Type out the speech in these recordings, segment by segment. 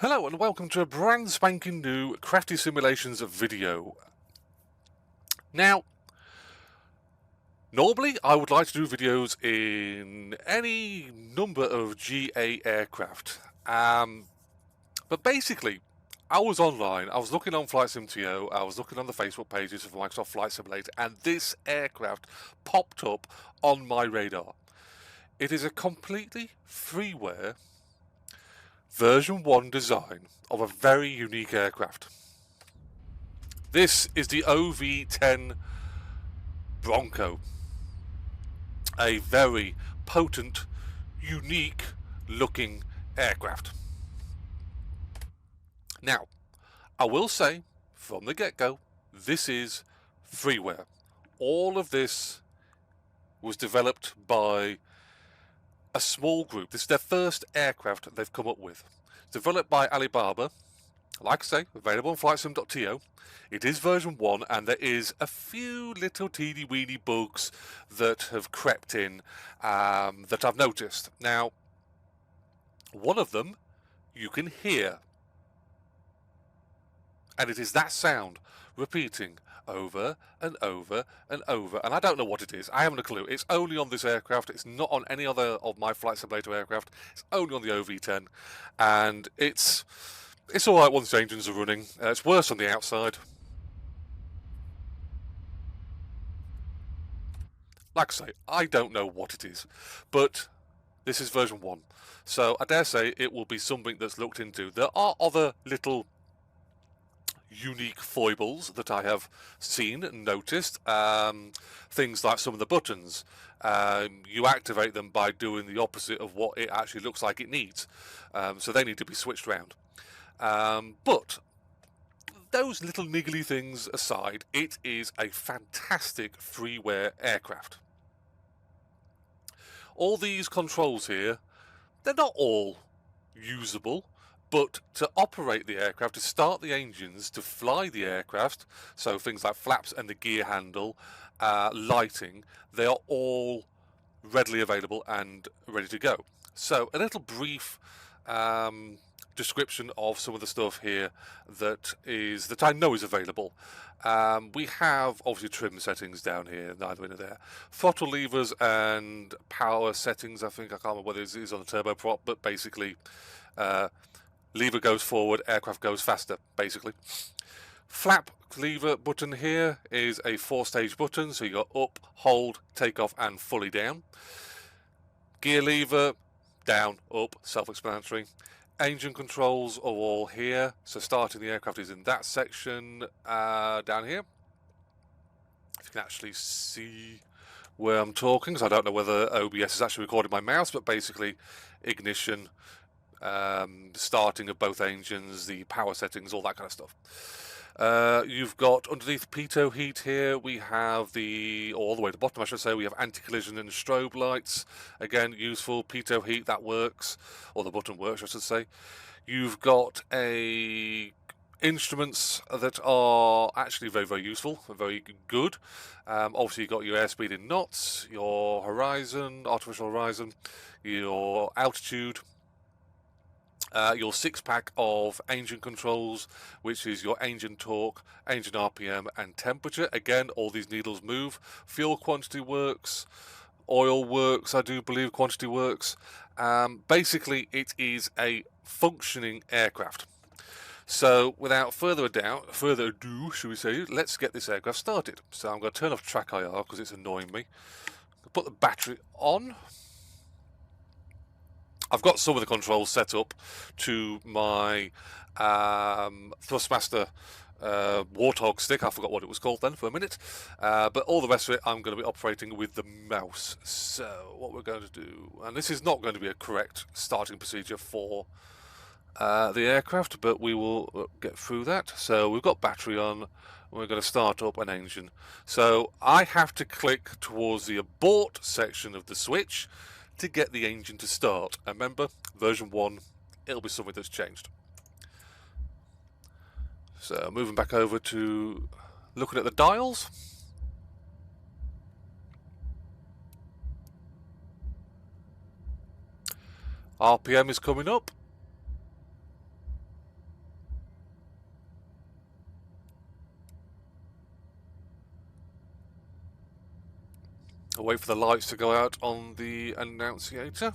Hello and welcome to a brand spanking new Crafty Simulations video. Now, normally I would like to do videos in any number of GA aircraft, but basically I was online, I was looking on Flightsim.to, I was looking on the Facebook pages of Microsoft Flight Simulator, and this aircraft popped up on my radar. It is a completely freeware version 1 design of a very unique aircraft. This is the OV10 Bronco, a very potent, unique looking aircraft. Now, I will say from the get-go, this is freeware. All of this was developed by a small group. This is their first aircraft they've come up with. Developed by ArieBaba, like I say, available on Flightsim.to. It is version 1, and there is a few little teeny-weeny bugs that have crept in that I've noticed. Now, one of them you can hear, and it is that sound repeating over and over and over, and I don't know what it is. I haven't a clue. It's only on this aircraft. It's not on any other of my Flight Simulator aircraft. It's only on the OV10, and it's alright once the engines are running. It's worse on the outside. Like I say, I don't know what it is, but this is version 1, so I dare say it will be something that's looked into. There are other little unique foibles that I have seen and noticed. Things like some of the buttons, you activate them by doing the opposite of what it actually looks like it needs, so they need to be switched around. But those little niggly things aside, it is a fantastic freeware aircraft. All these controls here, they're not all usable, but to operate the aircraft, to start the engines, to fly the aircraft, so things like flaps and the gear handle, lighting, they are all readily available and ready to go. So a little brief description of some of the stuff here that I know is available. We have obviously trim settings down here, neither in or there. Throttle levers and power settings. I can't remember whether it is on the turboprop, but basically lever goes forward, aircraft goes faster, basically. Flap lever button here is a 4-stage button, so you got up, hold, take off, and fully down. Gear lever, down, up, self-explanatory. Engine controls are all here, so starting the aircraft is in that section down here. If you can actually see where I'm talking, because I don't know whether OBS is actually recording my mouse, but basically ignition, starting of both engines, the power settings, all that kind of stuff. You've got underneath pitot heat here, we have all the way to the bottom I should say, we have anti-collision and strobe lights. Again, useful. Pitot heat, that works, or the button works I should say. You've got instruments that are actually very, very useful and very good. Obviously you've got your airspeed in knots, your horizon, artificial horizon, your altitude, your 6-pack of engine controls, which is your engine torque, engine RPM, and temperature. Again, all these needles move. Fuel quantity works, oil works, I do believe quantity works. Basically, it is a functioning aircraft. So, without further ado, should we say, let's get this aircraft started. So, I'm going to turn off track IR because it's annoying me. Put the battery on. I've got some of the controls set up to my Thrustmaster Warthog stick. I forgot what it was called then for a minute. But all the rest of it I'm going to be operating with the mouse. So what we're going to do, and this is not going to be a correct starting procedure for the aircraft, but we will get through that. So we've got battery on. We're going to start up an engine. So I have to click towards the abort section of the switch to get the engine to start. And remember, version 1, it'll be something that's changed. So moving back over to looking at the dials. RPM is coming up. I'll wait for the lights to go out on the annunciator.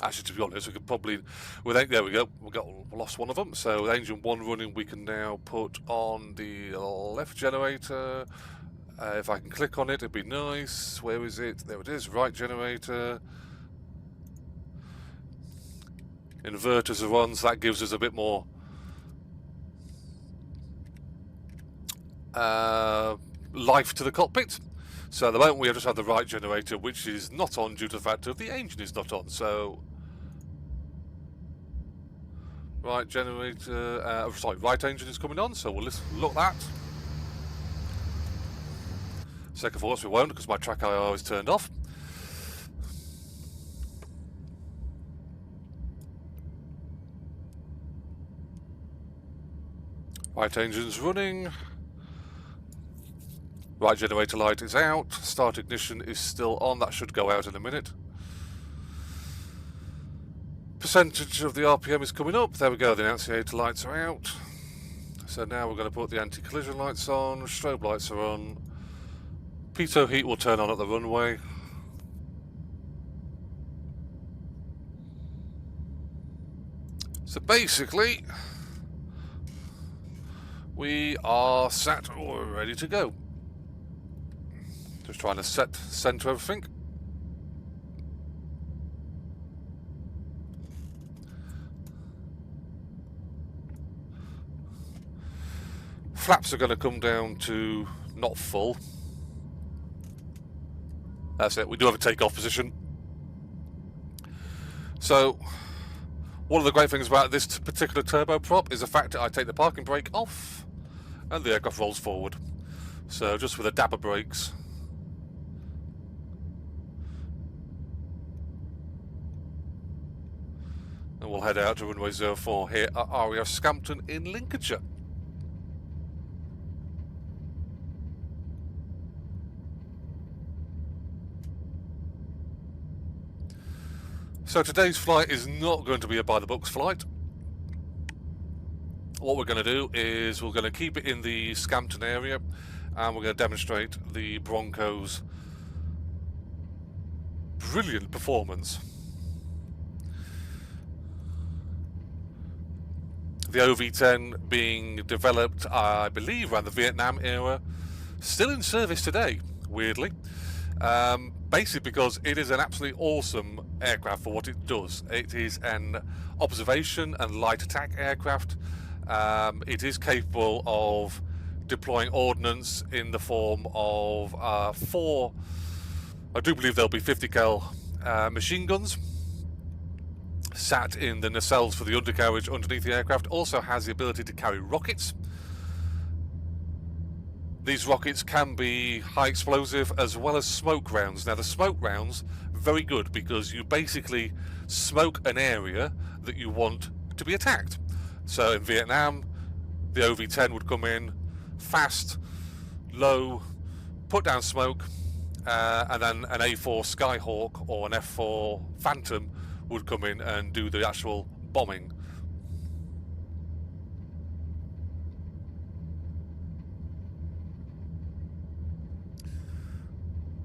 Actually, to be honest, we could probably, there we go, we lost one of them. So with engine 1 running, we can now put on the left generator. If I can click on it, it'd be nice. Where is it? There it is, right generator. Inverters are on, so that gives us a bit more life to the cockpit. So at the moment we just have the right generator, which is not on due to the fact that the engine is not on. So right generator, sorry, right engine is coming on. So we'll look at that. Second thoughts we won't, because my track IR is turned off. Right engine's running. Right generator light is out. Start ignition is still on. That should go out in a minute. Percentage of the RPM is coming up. There we go. The annunciator lights are out. So now we're going to put the anti-collision lights on. Strobe lights are on. Pitot heat will turn on at the runway. So basically, we are sat or ready to go. Just trying to center everything. Flaps are going to come down to not full. That's it, we do have a takeoff position. So, one of the great things about this particular turboprop is the fact that I take the parking brake off and the aircraft rolls forward. So just with a dab of brakes. And we'll head out to runway 04 here at RAF Scampton in Lincolnshire. So today's flight is not going to be a by-the-books flight. What we're going to do is we're going to keep it in the Scampton area, and we're going to demonstrate the Bronco's brilliant performance. The OV10 being developed, I believe, around the Vietnam era, still in service today, weirdly. Basically because it is an absolutely awesome aircraft for what it does. It is an observation and light attack aircraft. It is capable of deploying ordnance in the form of 4, I do believe there'll be 50 cal machine guns sat in the nacelles for the undercarriage underneath the aircraft. Also has the ability to carry rockets. These rockets can be high explosive as well as smoke rounds. Now the smoke rounds, very good, because you basically smoke an area that you want to be attacked. So in Vietnam, the OV10 would come in fast, low, put down smoke, and then an A4 Skyhawk or an F4 Phantom would come in and do the actual bombing.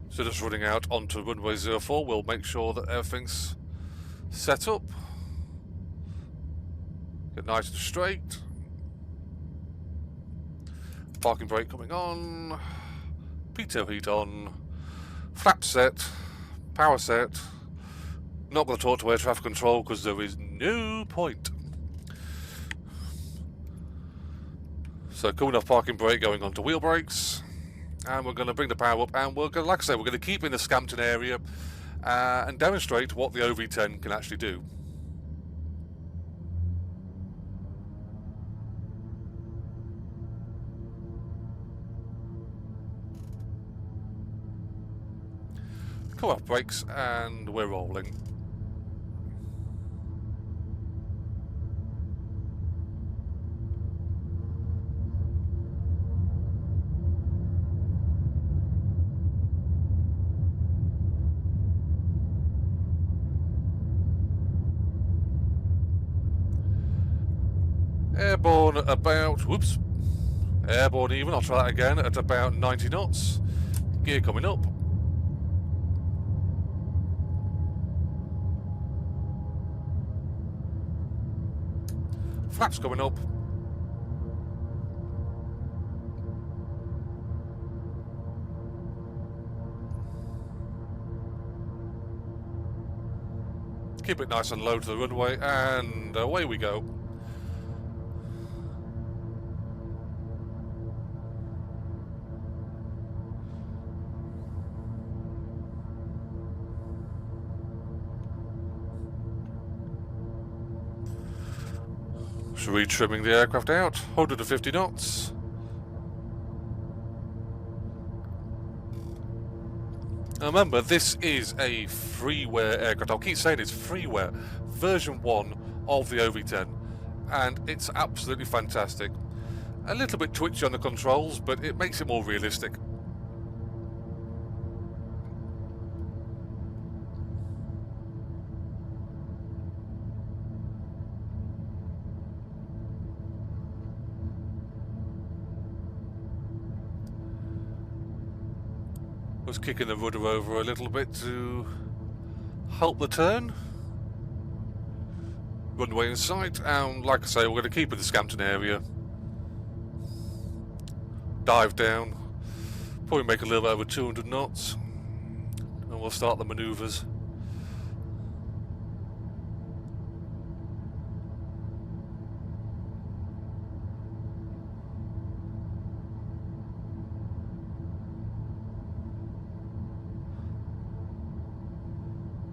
So just running out onto runway 04, we'll make sure that everything's set up. Get nice and straight. Parking brake coming on. Pitot heat on. Flap set. Power set. Not going to talk to air traffic control because there is no point. So coming off parking brake, going on to wheel brakes. And we're going to bring the power up, and we're going to, like I say, we're going to keep in the Scampton area and demonstrate what the OV10 can actually do. Come off brakes, and we're rolling. Airborne about, whoops, Airborne even, I'll try that again at about 90 knots. Gear coming up. Flaps coming up. Keep it nice and low to the runway, and away we go. Just retrimming the aircraft out, 150 knots. Now remember, this is a Freeware aircraft. I'll keep saying it's Freeware, version 1 of the OV10, and it's absolutely fantastic. A little bit twitchy on the controls, but it makes it more realistic. Was kicking the rudder over a little bit to help the turn. Runway in sight, and like I say, we're going to keep in the Scampton area. Dive down, probably make a little bit over 200 knots, and we'll start the manoeuvres.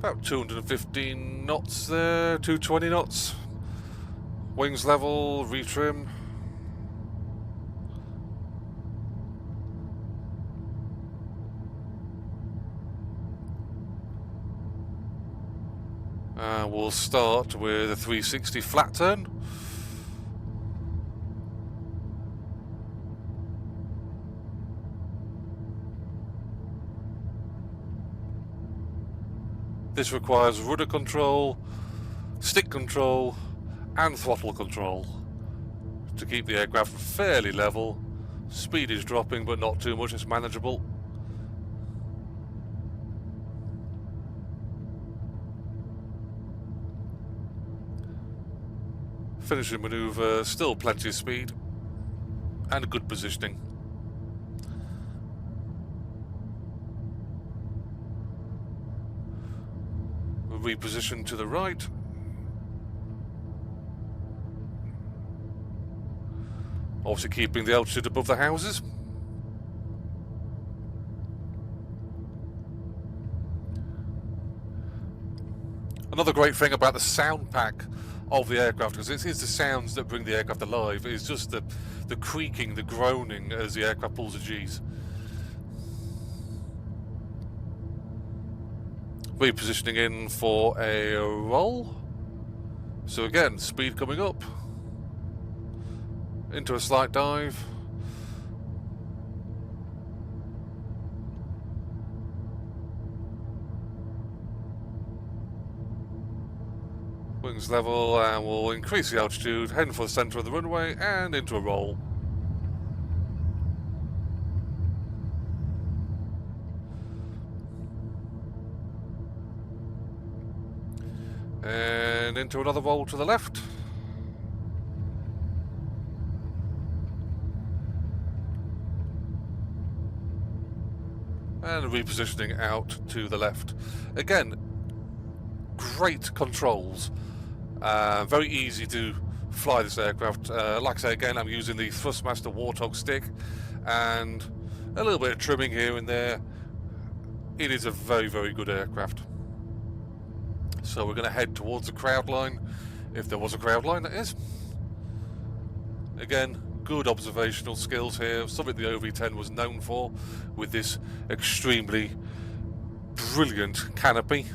About 215 knots there, 220 knots. Wings level, retrim. We'll start with a 360 flat turn. This requires rudder control, stick control, and throttle control to keep the aircraft fairly level. Speed is dropping, but not too much, it's manageable. Finishing manoeuvre, still plenty of speed and good positioning. Reposition to the right. Obviously keeping the altitude above the houses. Another great thing about the sound pack of the aircraft, because it is the sounds that bring the aircraft alive, is just the creaking, the groaning as the aircraft pulls the G's. Repositioning in for a roll. So again, speed coming up. Into a slight dive. Wings level, and we'll increase the altitude, heading for the centre of the runway and into a roll. And into another roll to the left. And repositioning out to the left. Again, great controls. Very easy to fly this aircraft. Like I say, again, I'm using the Thrustmaster Warthog stick and a little bit of trimming here and there. It is a very, very good aircraft. So we're going to head towards the crowd line, if there was a crowd line, that is. Again, good observational skills here, something the OV10 was known for, with this extremely brilliant canopy.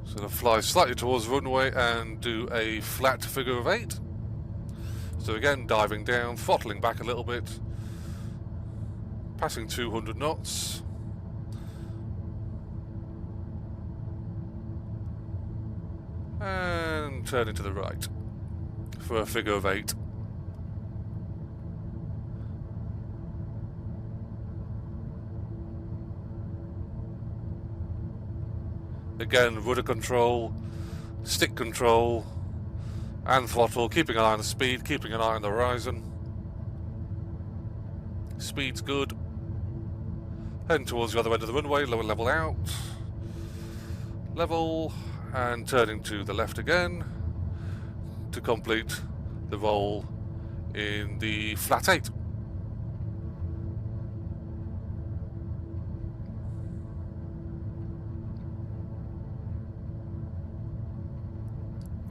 So to fly slightly towards the runway and do a flat figure of 8. So again, diving down, throttling back a little bit, passing 200 knots. and turning to the right for a figure of 8. Again, rudder control, stick control, and throttle, keeping an eye on the speed, keeping an eye on the horizon. Speed's good. Heading towards the other end of the runway, lower level out. Level, and turning to the left again to complete the roll in the flat 8.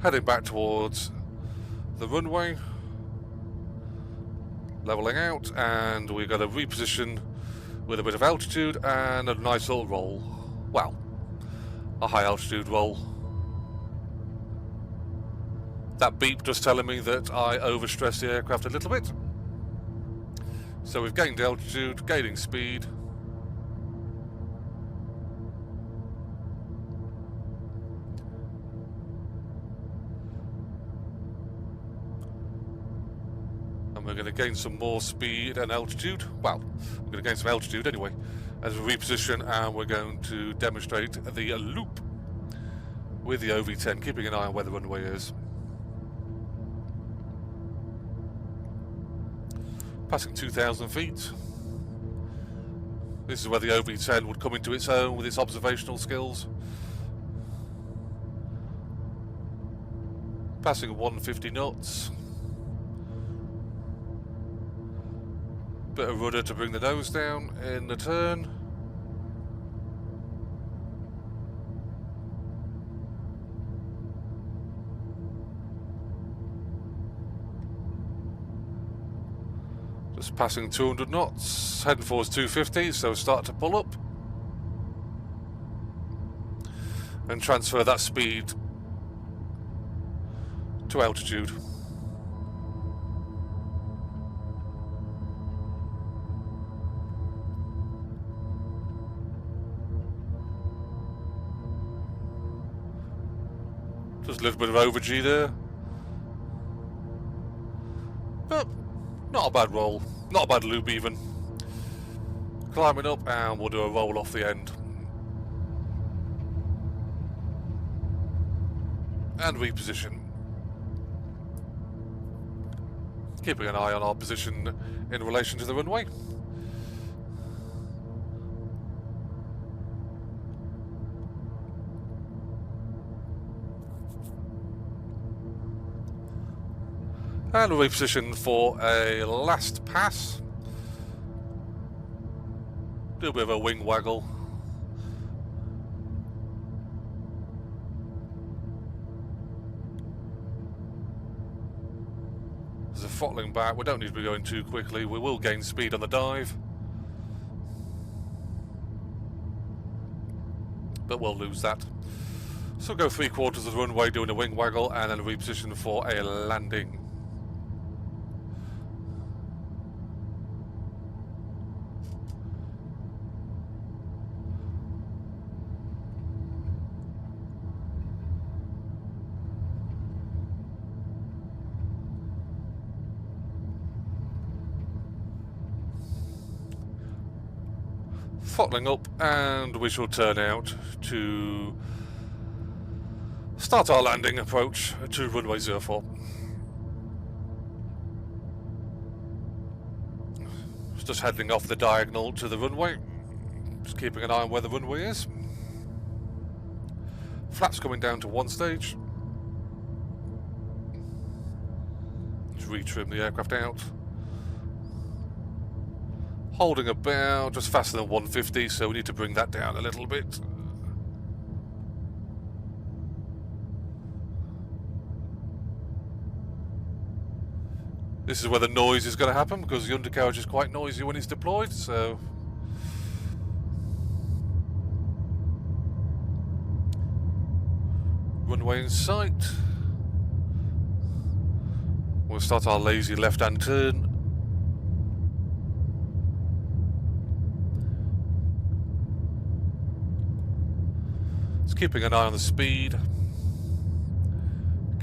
Heading back towards the runway, leveling out, and we're going to reposition with a bit of altitude and a nice little roll. Well, a high altitude roll. That beep just telling me that I overstressed the aircraft a little bit. So we've gained altitude, gaining speed. And we're going to gain some more speed and altitude. Well, we're going to gain some altitude anyway as we reposition, and we're going to demonstrate the loop with the OV10, keeping an eye on where the runway is. Passing 2,000 feet. This is where the OV10 would come into its own with its observational skills. Passing 150 knots. Bit of rudder to bring the nose down in the turn. Just passing 200 knots, heading towards 250, so start to pull up. And transfer that speed to altitude. Just a little bit of over-G there. But not a bad roll. Not a bad loop even. Climbing up, and we'll do a roll off the end. And reposition. Keeping an eye on our position in relation to the runway. And we'll reposition for a last pass. Do a bit of a wing waggle. There's a throttling back. We don't need to be going too quickly. We will gain speed on the dive, but we'll lose that. So go 3/4 of the runway doing a wing waggle, and then reposition for a landing. Throttling up, and we shall turn out to start our landing approach to runway 04. Just heading off the diagonal to the runway, just keeping an eye on where the runway is. Flaps coming down to 1 stage. Just retrim the aircraft out. Holding about just faster than 150, so we need to bring that down a little bit. This is where the noise is going to happen, because the undercarriage is quite noisy when it's deployed, so runway in sight. We'll start our lazy left-hand turn. Keeping an eye on the speed.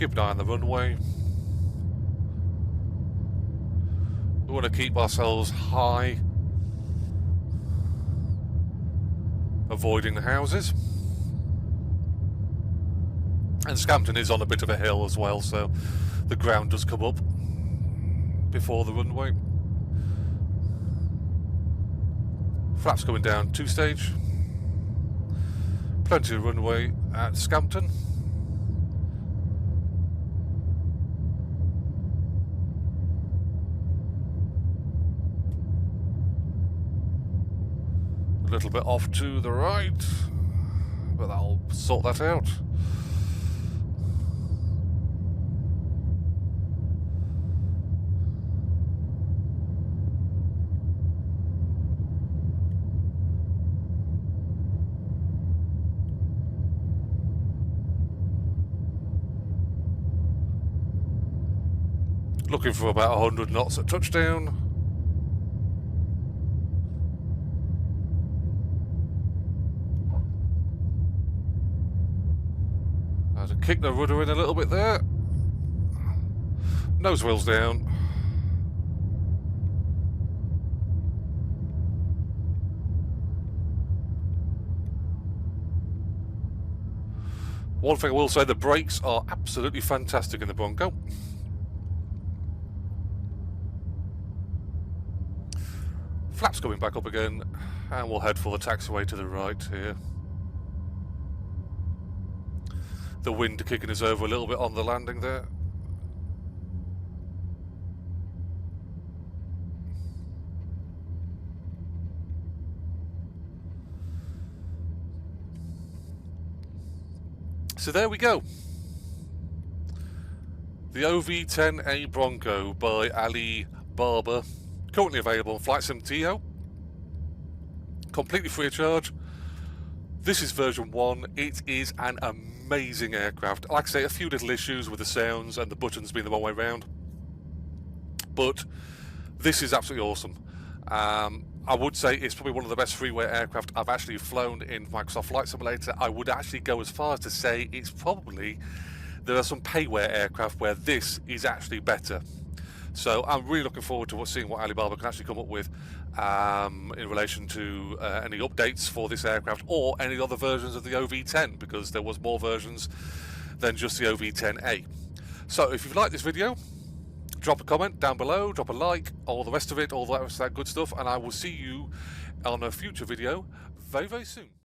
Keep an eye on the runway. We want to keep ourselves high, avoiding the houses. And Scampton is on a bit of a hill as well, so the ground does come up before the runway. Flaps going down 2-stage. Plenty of runway at Scampton. A little bit off to the right, but that'll sort that out. Looking for about 100 knots at touchdown. I had to kick the rudder in a little bit there. Nose wheels down. One thing I will say, the brakes are absolutely fantastic in the Bronco. Flaps coming back up again, and we'll head for the taxiway to the right here. The wind kicking us over a little bit on the landing there. So there we go. The OV10 Broco by ArieBaba. Currently available on Flightsim.to. Completely free of charge. This is version 1. It is an amazing aircraft. Like I say, a few little issues with the sounds and the buttons being the wrong way around. But this is absolutely awesome. I would say it's probably one of the best freeware aircraft I've actually flown in Microsoft Flight Simulator. I would actually go as far as to say it's probably... There are some payware aircraft where this is actually better. So I'm really looking forward to seeing what ArieBaba can actually come up with in relation to any updates for this aircraft or any other versions of the OV10, because there was more versions than just the OV10A. So if you've liked this video, drop a comment down below, drop a like, all the rest of it, all that good stuff, and I will see you on a future video very, very soon.